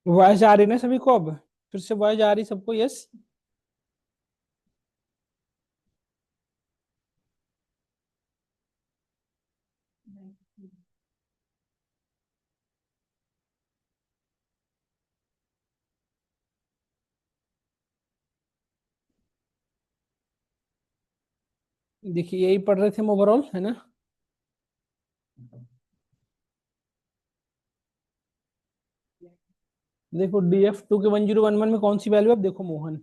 Voice आ रही ना सभी को अब? फिर से वॉइस आ रही सबको? यस। देखिए यही पढ़ रहे थे हम ओवरऑल, है ना? देखो DF2 के 1011 में कौन सी वैल्यू है? अब देखो मोहन,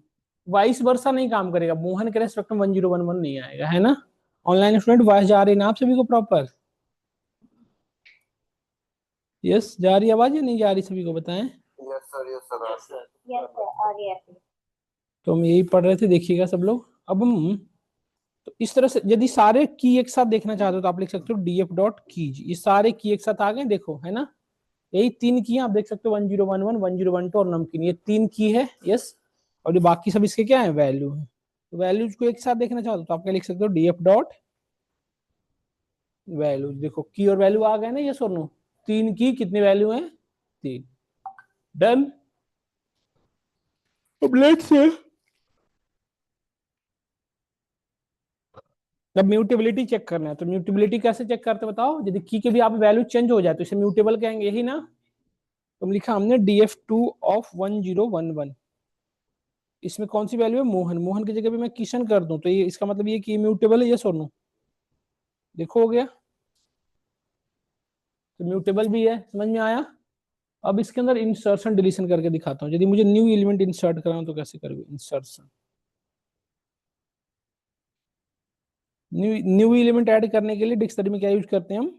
वाइस वर्सा नहीं काम करेगा, मोहन के रेस्पेक्ट में 1011 नहीं आएगा, है ना? ऑनलाइन स्टूडेंट वॉइस जा रही है ना आप सभी को प्रॉपर? यस, जा रही आवाज या नहीं जा रही सभी को बताएं? Yes sir, yes sir, yes sir, yes sir, आ रही है। तो हम यही पढ़ रहे थे, देखिएगा सब लोग। अब हम तो इस तरह से यदि सारे की एक साथ देखना चाहते हो तो आप लिख सकते हो DF.कीज। ये सारे की एक साथ आ गए, देखो, है ना? यही तीन की आप देख सकते हो, 1011, 1012 और नमकीन, ये तीन की है। यस। और ये बाकी सब इसके क्या है? वैल्यू है। तो वैल्यूज को एक साथ देखना चाहते हो तो आप क्या लिख सकते हो? DF.वैल्यू। देखो की और वैल्यू आ गए ना, यस और नो? तीन की कितनी वैल्यू है? तीन। डन। अब लेट्स से जब म्यूटेबिलिटी चेक करना है तो म्यूटेबिलिटी कैसे चेक करते बताओ? यदि की के भी आप वैल्यू चेंज हो जाए तो इसे म्यूटेबल कहेंगे, यही ना? तो लिखा हमने DF2 ऑफ 1011। इसमें कौन सी वैल्यू है? मोहन। मोहन की जगह पे मैं किशन कर दूं तो ये इसका मतलब ये कि म्यूटेबल है, यस और नो? देखो हो गया। तो म्यूटेबल भी है, समझ में आया? अब इसके अंदर इंसर्शन डिलीशन करके दिखाता हूँ। यदि मुझे न्यू एलिमेंट इंसर्ट कराना तो कैसे करोगे? इंसर्शन, न्यू एलिमेंट ऐड करने के लिए डिक्शनरी में क्या यूज करते हैं हम?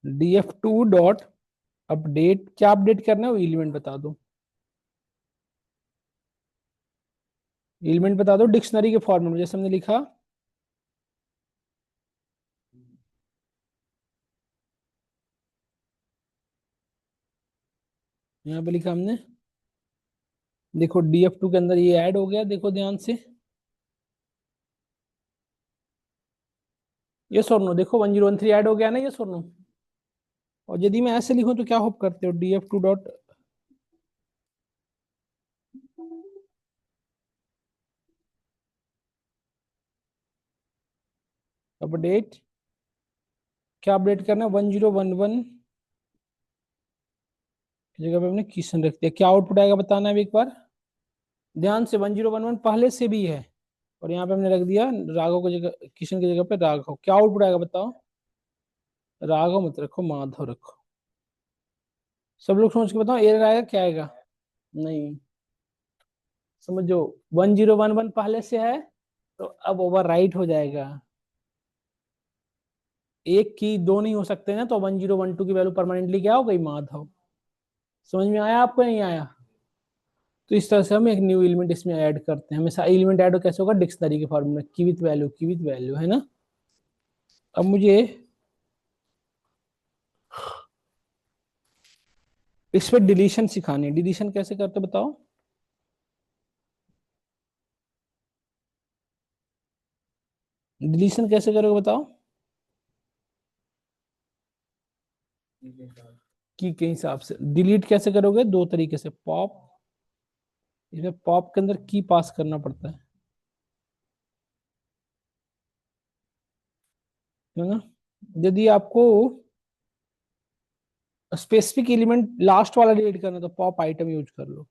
DF2 dot update. क्या अपडेट करना है? वो एलिमेंट बता दो। एलिमेंट बता दो डिक्शनरी के फॉर्मेट में, जैसे हमने लिखा यहाँ पे, लिखा हमने, देखो DF2 के अंदर ये ऐड हो गया, देखो ध्यान से। ये और नो? देखो 1013 ऐड हो गया ना, ये और नो? और यदि मैं ऐसे लिखूं तो क्या होप करते हो? DF2 dot update. क्या अपडेट करना है? 1011 की जगह पे हमने किशन रख दिया। क्या आउटपुट आएगा बताना है एक बार ध्यान से। 1011 पहले से भी है और यहाँ पे हमने रख दिया राघव की जगह, किशन की जगह पे राघव। क्या आउटपुट आएगा बताओ? राघव मत रखो, माधव रखो। सब लोग सोच के बताओ, एरर आएगा क्या आएगा? नहीं, समझो। 1011 पहले से है तो अब ओवर राइट हो जाएगा। एक की दो नहीं हो सकते ना, तो 1012 की वैल्यू परमानेंटली क्या हो गई? माधव। समझ में आया आपको? नहीं आया? तो इस तरह से हम एक न्यू एलिमेंट इसमें ऐड करते हैं। हमेशा एलिमेंट ऐड कैसे होगा? डिक्शनरी के फॉर्म में, की विथ वैल्यू, की विथ वैल्यू, है ना? अब मुझे इस पे डिलीशन सिखानी है। डिलीशन कैसे करते बताओ? डिलीशन कैसे करोगे बताओ? की के हिसाब से डिलीट कैसे करोगे? दो तरीके से, पॉप। इसमें पॉप के अंदर की पास करना पड़ता है ना? यदि आपको स्पेसिफिक एलिमेंट लास्ट वाला डिलीट करना है तो पॉप आइटम यूज कर लो।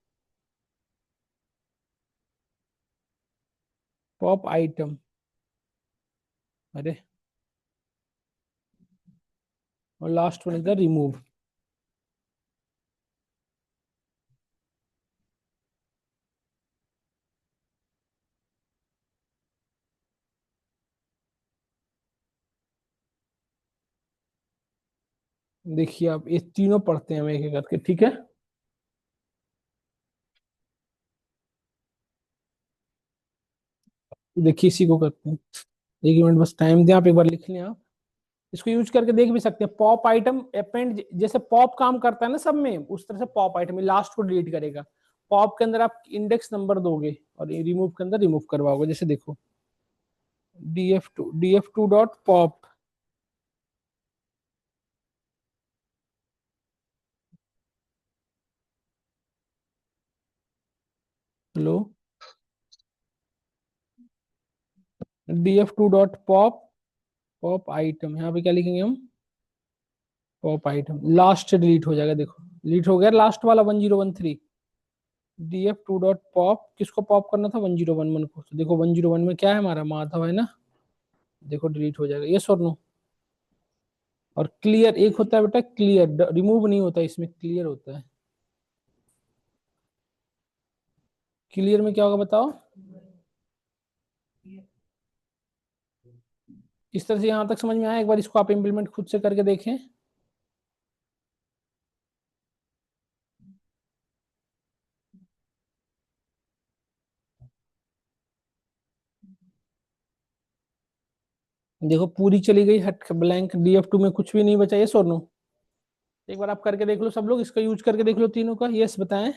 पॉप आइटम, अरे, और लास्ट वन इधर रिमूव। देखिए आप ये तीनों पढ़ते हैं हम एक एक करके, ठीक है? देखिए इसी को करते हैं। एक मिनट बस टाइम दें, आप एक बार लिख लें आप। इसको यूज करके देख भी सकते हैं। पॉप आइटम अपेंड, जैसे पॉप काम करता है ना सब में, उस तरह से पॉप आइटम लास्ट को डिलीट करेगा। पॉप के अंदर आप इंडेक्स नंबर दोगे और रिमूव के अंदर रिमूव करवाओगे। जैसे देखो df2 dot pop, hello, df2 dot pop, pop item, यहाँ पे क्या लिखेंगे हम, पॉप आइटम, लास्ट डिलीट हो जाएगा। देखो डिलीट हो गया लास्ट वाला 1013। df2 डॉट पॉप, किसको पॉप करना था, 1011 को। तो देखो 101 में क्या है हमारा, माधव है ना, देखो डिलीट हो जाएगा। यस और नो। और क्लियर एक होता है बेटा, क्लियर, रिमूव नहीं होता इसमें, क्लियर होता है। क्लियर में क्या होगा बताओ। इस तरह से यहां तक समझ में आया, एक बार इसको आप इम्प्लीमेंट खुद से करके देखें। देखो पूरी चली गई, हट ब्लैंक, df2 में कुछ भी नहीं बचा। यस और नो। एक बार आप करके देख लो सब लोग, इसका यूज करके देख लो तीनों का। यस बताएं।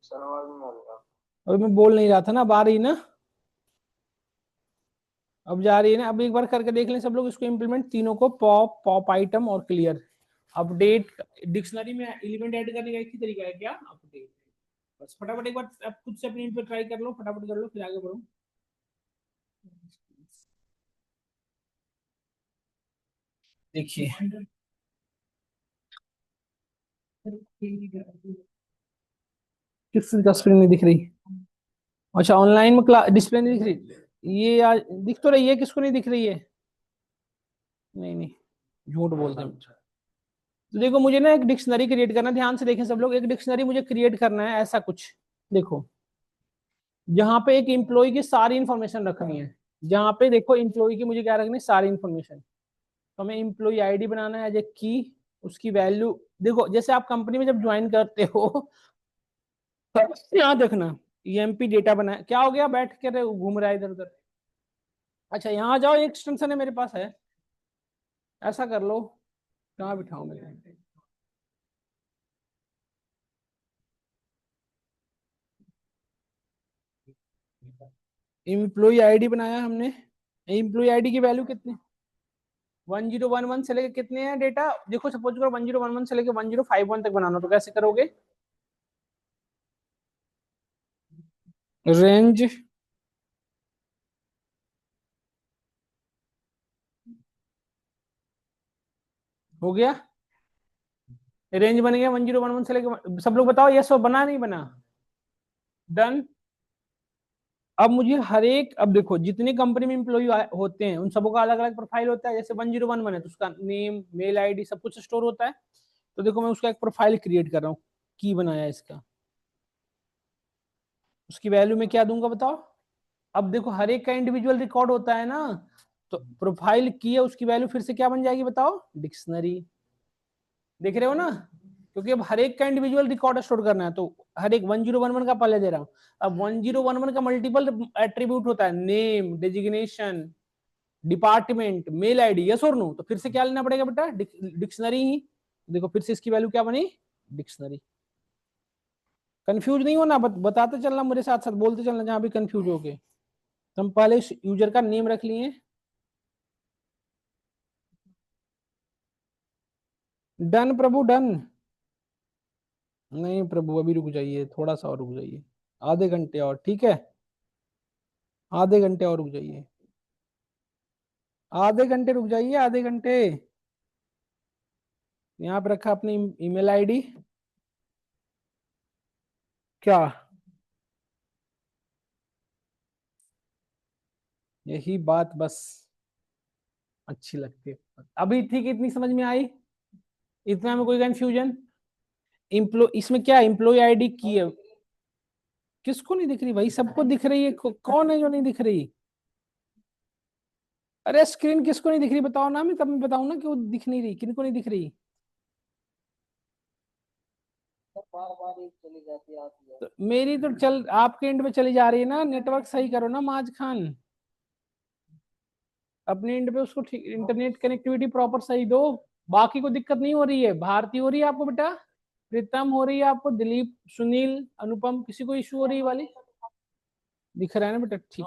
सर आवाज नहीं आ रही। अभी मैं बोल नहीं रहा था ना, अब आ रही ना, अब जा रही है ना। अब एक बार करके देख लें सब लोग इसको इम्प्लीमेंट, तीनों को, पॉप, पॉप आइटम और क्लियर। अपडेट, डिक्शनरी में एलिमेंट ऐड करने का एक ही तरीका है क्या, अपडेट। बस फटाफट एक बार आप खुद से अपने इन पे ट्राई कर लो, फटाफट कर लो, फिर आगे बढ़ो। देखिए किस चीज का स्क्रीन नहीं दिख रही। अच्छा ऑनलाइन में डिस्प्ले नहीं दिख रही, ये आज दिख तो रही है, किसको नहीं दिख रही है। नहीं नहीं, झूठ बोलते हैं। तो देखो मुझे ना एक डिक्शनरी क्रिएट करना है, ध्यान से देखें सब लोग, एक डिक्शनरी मुझे क्रिएट करना है ऐसा कुछ। देखो यहाँ पे एक एम्प्लॉय की सारी इंफॉर्मेशन रखनी है। जहाँ पे देखो एम्प्लॉय की मुझे क्या रखनी है, सारी इंफॉर्मेशन। तो हमें एम्प्लॉय आईडी बनाना है एज ए की, उसकी वैल्यू। देखो जैसे आप कंपनी में जब ज्वाइन करते हो, यहाँ देखना, ईएमपी डेटा बना, क्या हो गया बैठ के घूम रहा है इधर उधर। अच्छा यहाँ जाओ, एक एक्सटेंशन है मेरे पास है, ऐसा कर लो, कहाँ बिठाऊं मैं। एम्प्लॉय आईडी बनाया हमने, एम्प्लॉय आईडी की वैल्यू कितनी, 1011 से लेके कितने हैं डेटा। देखो सपोज करो 1011 से लेके 1051 तक बनाना, तो कैसे करोगे, रेंज, हो गया, रेंज बन गया 1011 से लेके। सब लोग बताओ यस, वो बना नहीं बना, डन। अब मुझे हर एक, अब देखो जितनी कंपनी में इम्प्लॉय होते हैं उन सबका अलग अलग प्रोफाइल होता है। जैसे 1011 है तो उसका नेम, मेल आईडी सब कुछ स्टोर होता है। तो देखो मैं उसका एक प्रोफाइल क्रिएट कर रहा हूँ, की बनाया इसका, उसकी वैल्यू में क्या दूंगा बताओ। अब देखो हर एक का इंडिविजुअल रिकॉर्ड होता है ना, तो प्रोफाइल की है, उसकी वैल्यू फिर से क्या बन जाएगी बताओ, डिक्शनरी। देख रहे हो ना, क्योंकि अब हर एक का इंडिविजुअल रिकॉर्ड स्टोर करना है, तो हर एक 1011 का पहले दे रहा हूं। अब 1011 का मल्टीपल एट्रीब्यूट होता है, name, designation, department, mail ID, yes और नो। तो फिर से क्या लेना पड़ेगा बेटा, डिक्शनरी ही। देखो फिर से इसकी वैल्यू क्या बनी, डिक्शनरी। कंफ्यूज नहीं होना, बताते चलना मेरे साथ साथ, बोलते चलना जहां भी कंफ्यूज हो गए। तो हम पहले यूजर का नेम रख लिए, डन प्रभु डन। नहीं प्रभु अभी रुक जाइए, थोड़ा सा और रुक जाइए, आधे घंटे और, ठीक है, आधे घंटे और रुक जाइए, आधे घंटे रुक जाइए, आधे घंटे। यहाँ पे रखा अपनी ईमेल आईडी, क्या, यही बात बस अच्छी लगती है। अभी ठीक, इतनी समझ में आई, इतना में कोई कंफ्यूजन। इसमें क्या एम्प्लॉय आईडी की है, किसको नहीं दिख रही भाई, सबको दिख रही है, कौन है जो नहीं दिख रही। अरे स्क्रीन किसको नहीं दिख रही बताओ ना, मैं तब मैं बताऊं ना क्यों दिख नहीं रही, किनको नहीं दिख रही। बार बार एक चली जाती है, आती है। तो मेरी तो चल, आपके एंड में चली जा रही है ना, नेटवर्क सही करो ना माज खान, अपने एंड पे उसको ठीक इंटरनेट कनेक्टिविटी प्रॉपर सही दो। बाकी को दिक्कत नहीं हो रही है, भारती हो रही है आपको बेटा। प्रीतम हो रही है आपको, दिलीप, सुनील, अनुपम, किसी को इशू हो रही है वाली? दिख रहा है ना बेटा? ठीक।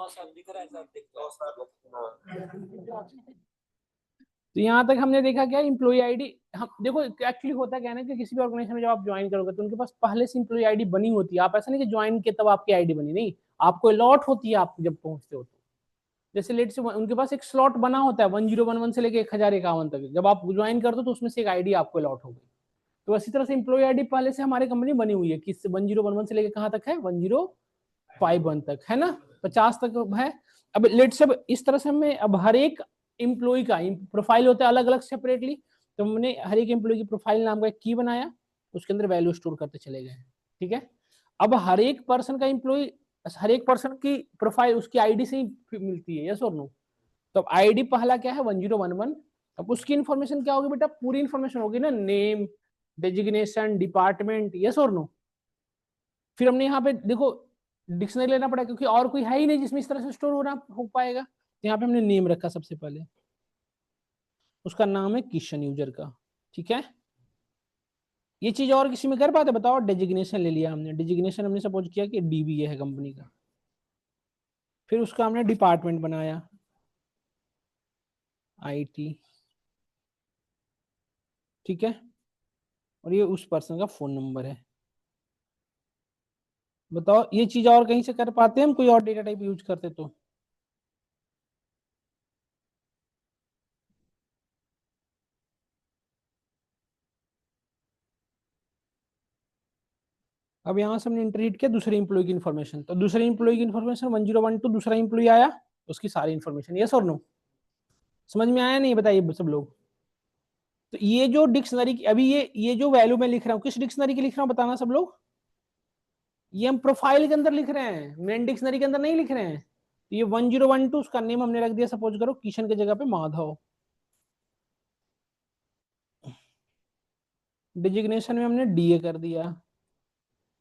तो यहाँ तक हमने देखा क्या, इम्प्लॉय आईडी। हम देखो एक्चुअली होता क्या है ना कि किसी भी ऑर्गेनाइजेशन में जब आप ज्वाइन करोगे तो उनके पास पहले से इम्प्लॉय आईडी बनी होती है। आप ऐसा नहीं कि ज्वाइन के तब आपकी आईडी बनी, नहीं, आपको अलॉट होती है आप जब पहुंचते हो तो। जैसे लेट से उनके पास एक स्लॉट बना होता है 1011 से लेकर 1051 तक, जब आप ज्वाइन करते हो तो उसमें से एक आईडी आपको अलॉट हो गई। तो इसी तरह से इम्प्लॉय आईडी पहले से हमारी कंपनी बनी हुई है कि 1011 से लेकर कहाँ तक है, 1051 तक है ना, 50 तक है। अब लेट से इस तरह से हमें अब हर एक एम्प्लॉय का प्रोफाइल होता है अलग अलग सेपरेटली। तो हमने हर एक एम्प्लॉय की प्रोफाइल नाम का एक की बनाया, उसके अंदर वैल्यू स्टोर करते चले गए। ठीक है, अब हर एक पर्सन का एम्प्लॉय, हर एक पर्सन की प्रोफाइल उसकी आईडी से ही मिलती है, यस और नो? तो अब आईडी पहला क्या है, 1011। अब उसकी इंफॉर्मेशन क्या होगी बेटा, पूरी इंफॉर्मेशन होगी ना, नेम, डेजिग्नेशन, डिपार्टमेंट, यस और नो? फिर हमने यहाँ पे देखो डिक्शनरी लेना पड़ा क्योंकि और कोई है ही नहीं जिसमें इस तरह से स्टोर होना हो पाएगा। तो यहाँ पे हमने नेम रखा सबसे पहले, उसका नाम है किशन यूजर का। ठीक है, ये चीज और किसी में कर पाते बताओ? डेजिग्नेशन ले लिया हमने, डेजिग्नेशन हमने सपोज किया कि डीबीए है कंपनी का। फिर उसका हमने डिपार्टमेंट बनाया, आईटी। ठीक है, और ये उस पर्सन का फोन नंबर है। बताओ ये चीज और कहीं से कर पाते हैं हम, कोई और डेटा टाइप यूज करते तो? अब यहाँ से हमने इंटरव्यू किया दूसरे इंप्लॉय की इन्फॉर्मेशन, तो दूसरे इंप्लॉय की इन्फॉर्मेशन 1012 दूसरा इंप्लॉय आया, उसकी सारी इन्फॉर्मेशन, यस और नो? समझ में आया नहीं बताइए सब लोग? तो ये जो डिक्शनरी की अभी ये जो वैल्यू मैं लिख रहा हूँ किस डिक्शनरी की लिख रहा हूँ बताना सब लोग? ये हम प्रोफाइल के अंदर लिख रहे हैं, मेन डिक्शनरी के अंदर नहीं लिख रहे हैं। तो ये 1012 उसका नेम हमने रख दिया, सपोज करो किशन की जगह पे माधव। डिजिग्नेशन में हमने डीए कर दिया,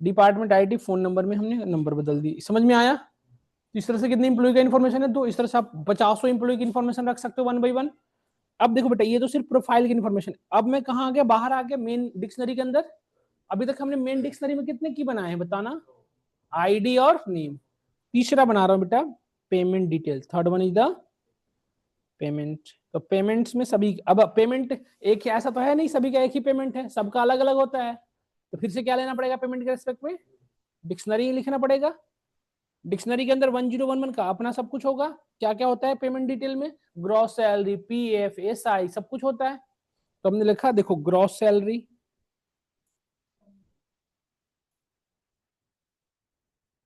डिपार्टमेंट आईडी, फोन नंबर में हमने नंबर बदल दी। समझ में आया? तो इस तरह से कितने इंप्लॉय का इन्फॉर्मेशन है, तो इस तरह से आप 50 इंप्लॉय की इन्फॉर्मेशन रख सकते हो 1 बाई 1। अब देखो बेटा ये तो सिर्फ प्रोफाइल की इन्फॉर्मेशन। अब मैं कहाँ आ गया, बाहर आ गया मेन डिक्शनरी के अंदर। अभी तक हमने मेन डिक्शनरी में कितने की बनाए हैं बताना? आईडी और नेम। तीसरा बना रहा हूं बेटा payment details, third one is the payment. तो पेमेंट्स में सभी, अब पेमेंट एक ही ऐसा तो है नहीं सभी का एक ही पेमेंट है, सबका अलग अलग होता है। तो फिर से क्या लेना पड़ेगा पेमेंट के रेस्पेक्ट में, डिक्शनरी लिखना पड़ेगा। डिक्शनरी के अंदर 1011 का अपना सब कुछ होगा, क्या क्या होता है पेमेंट डिटेल में, ग्रॉस सैलरी, पीएफ, एसआई, सब कुछ होता है। तो हमने लिखा देखो ग्रॉस सैलरी,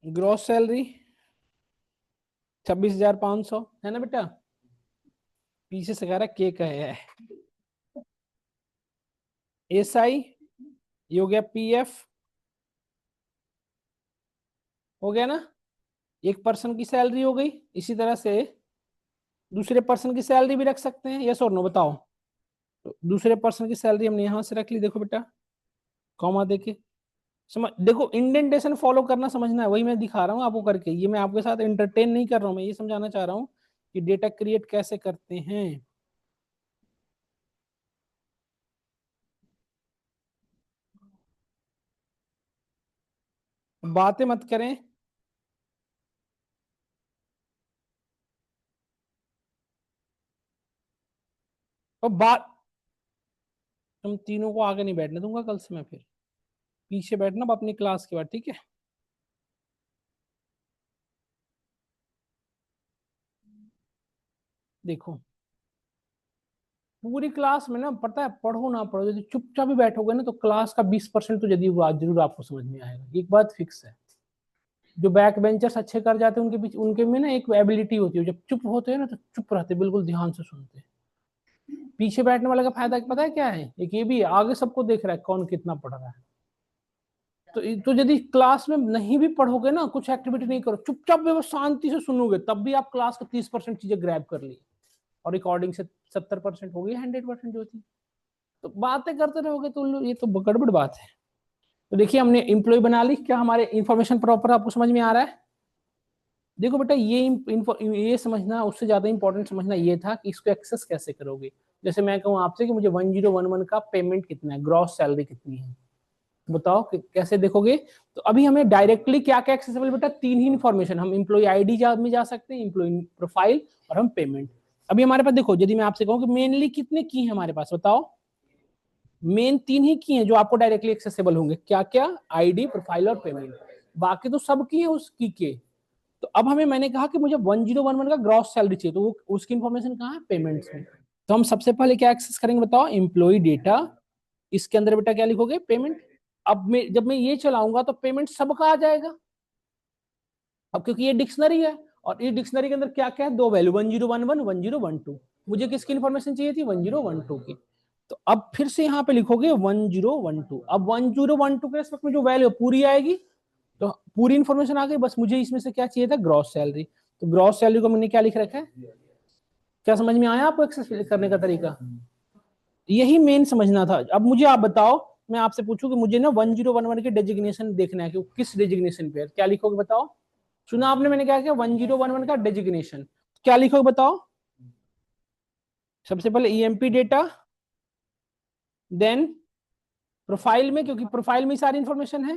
ग्रॉस सैलरी 26,500 है ना बेटा? पीछे से कह रहा के का है। एसआई ये हो गया, पीएफ हो गया ना, एक पर्सन की सैलरी हो गई। इसी तरह से दूसरे पर्सन की सैलरी भी रख सकते हैं, यस और नो बताओ? तो दूसरे पर्सन की सैलरी हमने यहां से रख ली, देखो बेटा कॉमा देके। समझ देखो इंडेंटेशन फॉलो करना समझना है, वही मैं दिखा रहा हूँ आपको करके। ये मैं आपके साथ एंटरटेन नहीं कर रहा हूँ, मैं ये समझाना चाह रहा हूँ कि डेटा क्रिएट कैसे करते हैं। बातें मत करें। और बात, तुम तीनों को आगे नहीं बैठने दूंगा कल से मैं, फिर पीछे बैठना अपनी क्लास के बाद, ठीक है? देखो पूरी क्लास में ना, पता है पढ़ो ना पढ़ो, यदि चुपचाप भी बैठोगे ना तो क्लास का 20% तो यदि वो जरूर आपको समझ में आएगा, एक बात फिक्स है। जो बैक बेंचर्स अच्छे कर जाते हैं उनके बीच, उनके में ना एक एबिलिटी होती है, जब चुप होते हैं ना तो चुप रहते हैं, बिल्कुल ध्यान से सुनते हैं। पीछे बैठने वाले का फायदा पता है क्या है, एक ये भी है, आगे सबको देख रहा है कौन कितना पढ़ रहा है। तो यदि क्लास में नहीं भी पढ़ोगे ना, कुछ एक्टिविटी नहीं करो, चुपचाप भी बस शांति से सुनोगे, तब भी आप क्लास का 30% चीजें ग्रैब कर ली, और रिकॉर्डिंग से 70% हो गई, 100% जो थी। तो बातें करते रहोगे तो ये तो गड़बड़ बात है। तो देखिए हमने इंप्लॉय बना ली, क्या हमारे इंफॉर्मेशन प्रॉपर आपको समझ में आ रहा है? देखो बेटा ये समझना, उससे ज्यादा इंपॉर्टेंट समझना ये था कि इसको एक्सेस कैसे करोगे। जैसे मैं कहूँ आपसे कि मुझे 1011 का पेमेंट कितना है, ग्रॉस सैलरी कितनी है, बताओ कि कैसे देखोगे। तो अभी हमें डायरेक्टली क्या क्या एक्सेसिबल बेटा, तीन ही इन्फॉर्मेशन, हम इम्प्लॉय आईडी में जा सकते हैं, इम्प्लॉय प्रोफाइल और हम पेमेंट। अभी हमारे पास देखो, यदि मैं आपसे कहूँ कि मेनली कितने की है हमारे पास, बताओ। मेन तीन ही की हैं जो आपको डायरेक्टली एक्सेसिबल होंगे, क्या क्या, आईडी, प्रोफाइल और पेमेंट। बाकी तो सब की है उस की के। तो अब हमें, मैंने कहा कि मुझे 1011 का ग्रॉस सैलरी चाहिए, तो वो उसकी इन्फॉर्मेशन कहाँ है, पेमेंट्स में। तो हम सबसे पहले क्या एक्सेस करेंगे बताओ, एम्प्लॉय डेटा, इसके अंदर बेटा क्या लिखोगे, पेमेंट। अब जब मैं ये चलाऊंगा तो पेमेंट सबका आ जाएगा। अब क्योंकि ये डिक्शनरी है, और इस डिक्शनरी के अंदर क्या क्या है, दो वैल्यू, 1011, 1012। मुझे किसकी इन्फॉर्मेशन चाहिए थी, 1012 की। तो अब फिर से यहाँ पे लिखोगे 1012। अब 1012 के रेस्पेक्ट में जो वैल्यू पूरी आएगी, तो पूरी इन्फॉर्मेशन आ गई। बस मुझे इसमें से क्या चाहिए था, ग्रॉस सैलरी। तो ग्रॉस सैलरी को मैंने क्या लिख रखा है, क्या समझ में आया आपको एक्सेस करने का तरीका, यही मेन समझना था। अब मुझे आप बताओ, मैं आपसे पूछूं कि मुझे ना 1011 के डेजिग्नेशन देखना है कि किस डेजिग्नेशन पे है, क्या लिखोगे बताओ। सुना आपने मैंने क्या किया, 1011 का डेजिग्नेशन, क्या लिखोगे बताओ। सबसे पहले ईएमपी डेटा, देन प्रोफाइल में, क्योंकि प्रोफाइल में सारी इंफॉर्मेशन है,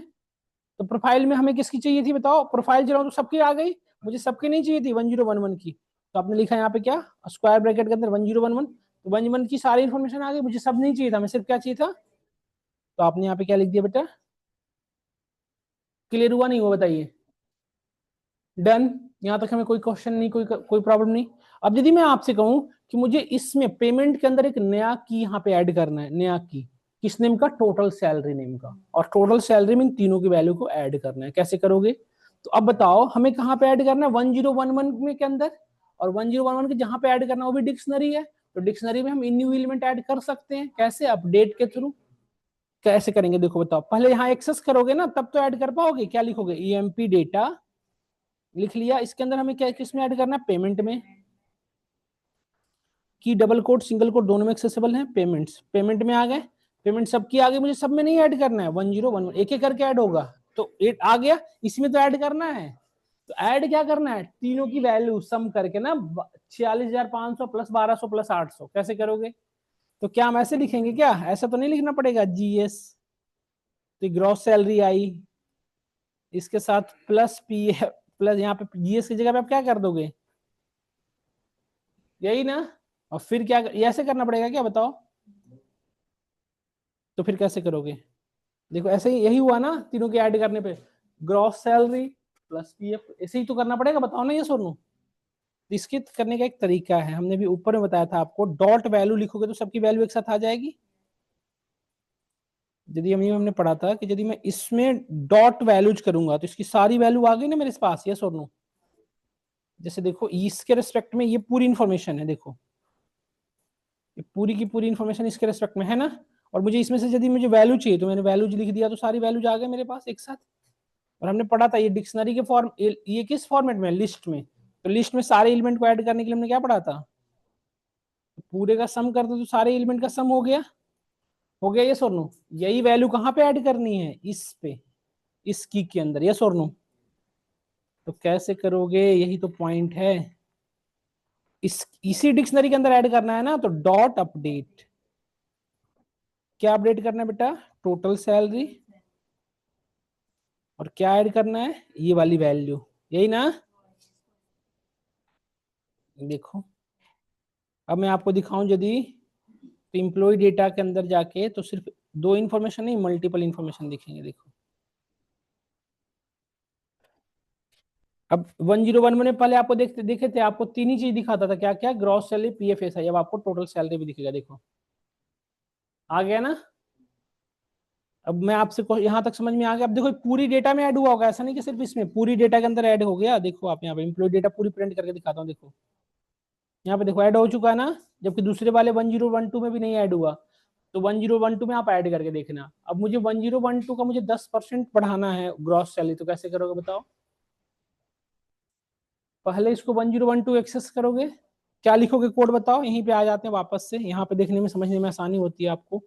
तो प्रोफाइल में हमें किसकी चाहिए थी बताओ, प्रोफाइल चलाओ तो सबकी आ गई, मुझे सबकी नहीं चाहिए थी 1011 की। तो आपने लिखा यहाँ पे क्या, स्क्वायर ब्रैकेट के अंदर 1011, तो 11 की सारी इंफॉर्मेशन आ गई, मुझे सब नहीं चाहिए था, मैं सिर्फ क्या चाहिए था। तो आपने यहाँ पे क्या लिख दिया बेटा, क्लियर हुआ नहीं हुआ बताइए, डन। यहाँ तक हमें कोई क्वेश्चन नहीं, कोई प्रॉब्लम नहीं। अब यदि मैं आपसे कहूं कि मुझे इसमें पेमेंट के अंदर एक नया की यहाँ पे ऐड करना है, नया की किस नेम का, टोटल सैलरी नेम का, और टोटल सैलरी में इन तीनों की वैल्यू को ऐड करना है, कैसे करोगे। तो अब बताओ हमें कहाँ पे ऐड करना है, 1011 में के अंदर, और 1011 के जहां पे ऐड करना है वो भी डिक्शनरी है, तो डिक्शनरी में हम इन न्यू एलिमेंट ऐड कर सकते हैं, कैसे, अपडेट के थ्रू। कैसे करेंगे देखो बताओ, पहले यहाँ एक्सेस करोगे ना तब तो ऐड कर पाओगे, क्या लिखोगे, ईएमपी डेटा लिख लिया, इसके अंदर हमें क्या किसमें ऐड करना है, पेमेंट में। की डबल कोड सिंगल कोड दोनों में एक्सेसिबल है, पेमेंट्स, पेमेंट में आ गए, पेमेंट सबकी आ गई, मुझे सब में नहीं ऐड करना है, 1011 एक एक करके ऐड होगा, तो एट आ गया, इसमें तो ऐड करना है। तो ऐड क्या करना है, तीनों की वैल्यू सम करके ना, 46,500 प्लस 1200 प्लस 800, कैसे करोगे। तो क्या हम ऐसे लिखेंगे क्या, ऐसा तो नहीं लिखना पड़ेगा, जीएस, तो ग्रॉस सैलरी आई, इसके साथ प्लस पी, प्लस यहाँ पे जीएस की जगह पे आप क्या कर दोगे, यही ना। और फिर क्या, ऐसे करना पड़ेगा क्या बताओ, तो फिर कैसे करोगे, देखो ऐसे ही, यही हुआ ना तीनों के ऐड करने पे, ग्रॉस सैलरी प्लस पीएफ, ऐसे ही तो करना पड़ेगा, बताओ ना ये सोनू। इसके करने का एक तरीका है, हमने भी ऊपर में बताया था आपको, डॉट वैल्यू लिखोगे तो सबकी वैल्यू एक साथ आ जाएगी। यदि हमने पढ़ा था कि यदि मैं इसमें डॉट वैल्यूज करूंगा तो इसकी सारी वैल्यू आ गई ना मेरे पास, ये सोनू। जैसे देखो इसके रिस्पेक्ट में ये पूरी इंफॉर्मेशन है, देखो ये पूरी की पूरी इंफॉर्मेशन इसके रिस्पेक्ट में है ना, और मुझे इसमें से यदि मुझे वैल्यू चाहिए तो मैंने वैल्यूज लिख दिया, तो सारी वैल्यूज आ गए मेरे पास एक साथ। और हमने पढ़ा था ये डिक्शनरी के फॉर्म, ये किस फॉर्मेट में, लिस्ट में, तो लिस्ट में सारे एलिमेंट को ऐड करने के लिए हमने क्या पढ़ा था, तो पूरे का सम कर दो तो सारे एलिमेंट का सम हो गया, हो गया, ये सोनू। यही वैल्यू कहाँ पे ऐड करनी है, इस पे, इस की के अंदर, ये सोनू। तो कैसे करोगे, यही तो पॉइंट है, इसी डिक्शनरी के अंदर ऐड करना है ना, तो डॉट अपडेट, क्या अपडेट करना है बेटा, टोटल सैलरी, और क्या ऐड करना है, ये वाली वैल्यू, यही ना। देखो अब मैं आपको दिखाऊं यदि, तो इम्प्लॉय डेटा के अंदर जाके तो सिर्फ दो इंफॉर्मेशन नहीं, मल्टीपल इंफॉर्मेशन दिखेंगे, देखो। अब 1011 में पहले आपको देखते देखे थे, आपको तीन ही चीज दिखाता था, क्या क्या, ग्रॉस सैलरी, पीएफएसआई, अब आपको टोटल सैलरी भी दिखेगा, देखो आ गया ना। अब मैं आपसे यहाँ तक समझ में आ गया, अब देखो पूरी डेटा में ऐड हुआ होगा, ऐसा नहीं कि सिर्फ इसमें, पूरी डेटा के अंदर ऐड हो गया, देखो आप यहाँ पे इम्प्लॉय डेटा पूरी प्रिंट करके दिखाता हूँ, देखो यहाँ पे देखो ऐड हो चुका है ना, जबकि दूसरे वाले 1012 में भी नहीं ऐड हुआ, तो 1012 में आप ऐड करके देखना। अब मुझे 1012 का मुझे 10% बढ़ाना है ग्रॉस सैलरी, तो कैसे करोगे बताओ, पहले इसको 1012 एक्सेस करोगे, क्या लिखोगे कोड बताओ, यहीं पे आ जाते हैं वापस से, यहाँ पे देखने में समझने में आसानी होती है आपको।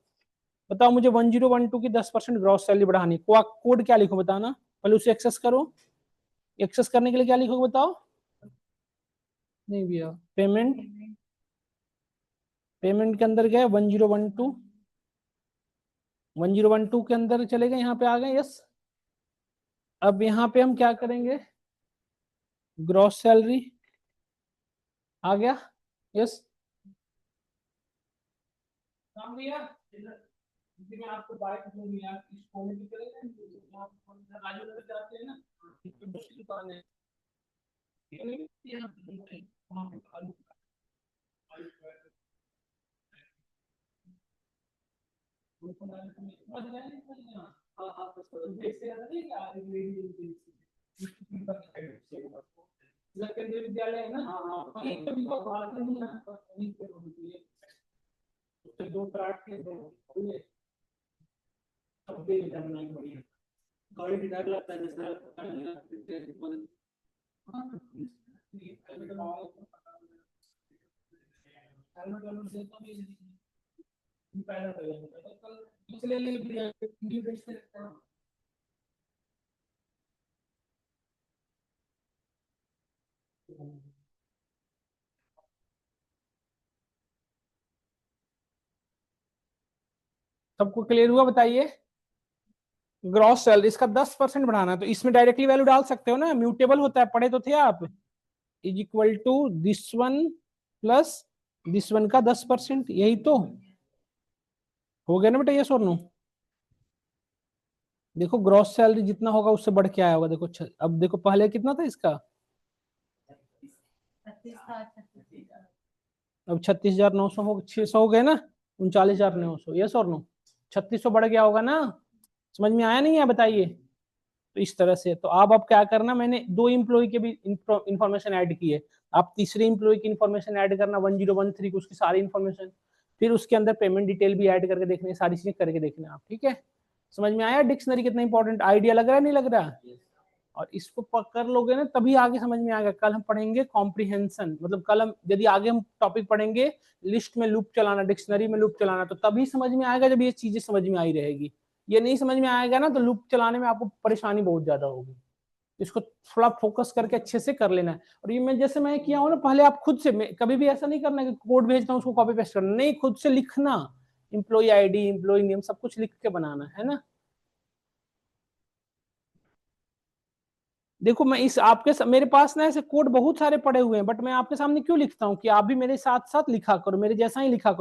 बताओ मुझे 1012 की 10% ग्रॉस सैलरी बढ़ानी, कोड क्या लिखो बताना, पहले उसे एक्सेस करो, एक्सेस करने के लिए क्या लिखोगे बताओ, नहीं भैया, पेमेंट, पेमेंट के अंदर गए 1012, 1012 के अंदर चले गए, यहाँ पे आ गए, यस। अब यहाँ पे हम क्या करेंगे, ग्रॉस सैलरी आ गया, यस। मैं आपको बाइक दूंगी, आप इस कोने पे चले जाएंगे, आप राजू नगर जाते हैं ना, दूसरी दुकान है, केंद्रीय विद्यालय है ना, वहीं पे भी बात नहीं है, वहीं पे होती है। उससे 2 प्राट के 2 खुले, सब दे जाना है, बढ़िया गाड़ी भी डर लगता है जैसे हेलमेट वालों से तो भी पैदल लगेगा, कल पिछले लिए बेचते रहते हैं। सबको क्लियर हुआ, बताइए। ग्रॉस सैलरी इसका 10% बढ़ाना है, तो इसमें डायरेक्टली वैल्यू डाल सकते हो ना, म्यूटेबल होता है, पढ़े तो थे आप, is equal to this one plus this one का 10%, यही तो हो गया ना बेटा, ये और नो। देखो ग्रॉस सैलरी जितना होगा उससे बढ़ के आया होगा, देखो अब देखो पहले कितना था इसका, अब 36,900 हो, 600 हो गए ना, 39,900, यस और नो, 3600 बढ़ गया होगा ना, समझ में आया नहीं है, बताइए। तो इस तरह से, तो अब क्या करना, मैंने 2 इम्प्लॉय के भी इंफॉर्मेशन ऐड की है, आप तीसरे इम्प्लॉय की इंफॉर्मेशन ऐड करना 1013 की, उसकी सारी इंफॉर्मेशन, फिर उसके अंदर पेमेंट डिटेल भी ऐड करके देखने, सारी चीजें करके देखना आप, ठीक है। समझ में आया डिक्शनरी कितना इंपॉर्टेंट, आइडिया लग रहा है नहीं लग रहा, और इसको कर लोगे ना तभी आगे समझ में आएगा। कल हम पढ़ेंगे कॉम्प्रिहेंशन, मतलब कल हम यदि आगे हम टॉपिक पढ़ेंगे लिस्ट में लूप चलाना, डिक्शनरी में लूप चलाना, तो तभी समझ में आएगा जब ये चीजें समझ में आई रहेगी। ये नहीं समझ में आएगा ना तो लूप चलाने में आपको परेशानी बहुत ज्यादा होगी। इसको थोड़ा फोकस करके अच्छे से कर लेना है। और ये मैं जैसे मैं किया हूँ ना, पहले आप खुद से, कभी भी ऐसा नहीं करना कि कोड भेजता हूँ उसको कॉपी पेस्ट करना, नहीं, खुद से लिखना, इम्प्लॉय आईडी, इम्प्लॉय नेम, सब कुछ लिख के बनाना है ना। देखो मैं इस आपके मेरे पास ना ऐसे कोड बहुत सारे पड़े हुए हैं, बट मैं आपके सामने क्यों लिखता हूँ कि आप भी मेरे साथ साथ लिखा करो, मेरे जैसा ही लिखा करो।